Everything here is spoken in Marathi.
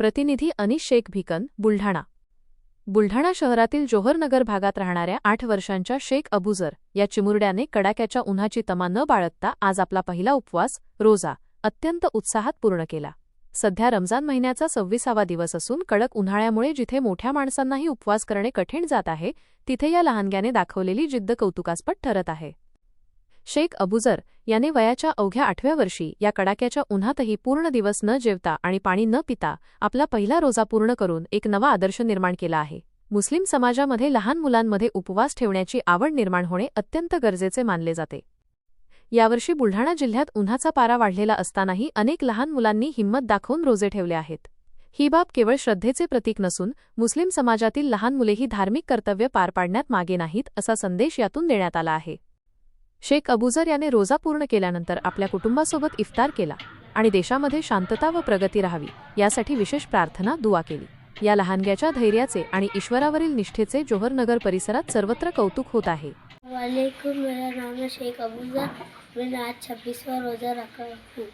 प्रतिनिधी अनिश शेख भिकन, बुलढाणा। बुलढाणा शहरातील जोहरनगर भागात राहणाऱ्या 8 वर्षांच्या शेख अबूजर या चिमुरड्याने कडाक्याच्या उन्हाची तमा न बाळगता आज आपला पहिला उपवास, रोजा, अत्यंत उत्साहात पूर्ण केला। सध्या रमजान महिन्याचा 26वा दिवस असून कडक उन्हाळ्यामुळे जिथे मोठ्या माणसांनाही उपवास करणे कठीण जात आहे, तिथे या लहानग्याने दाखवलेली जिद्द कौतुकास्पद ठरत आहे। शेख अबूजर याने वयाच्या अवघ्या 8व्या वर्षी या कडाक्याच्या उन्हातही पूर्ण दिवस न जेवता आणि पाणी न पिता आपला पहिला रोजा पूर्ण करून एक नवा आदर्श निर्माण केला आहे। मुस्लिम समाजामध्ये लहान मुलांमध्ये उपवास ठेवण्याची आवड निर्माण होणे अत्यंत गरजेचे मानले जाते। यावर्षी बुलढाणा जिल्ह्यात उन्हाचा पारा वाढलेला असतानाही अनेक लहान मुलांनी हिंमत दाखवून रोजे ठेवले आहेत। ही बाब केवळ श्रद्धेचे प्रतीक नसून मुस्लिम समाजातील लहान मुलेही धार्मिक कर्तव्य पार पाडण्यात मागे नाहीत असा संदेश यातून देण्यात आला आहे। शेख अबूजर याने रोजा पूर्ण केल्यानंतर आपल्या कुटुंबासोबत इफ्तार केला आणि देशामध्ये शांतता व प्रगती राहावी यासाठी विशेष प्रार्थना दुआ केली। या लहानग्याच्या धैर्याचे आणि ईश्वरावरील निष्ठेचे जोहरनगर परिसरात सर्वत्र कौतुक होत आहे। वालेकुम, मेरा नाम है शेख अबूजर। मैंने आज 26वां रोज़ा रखा हूँ।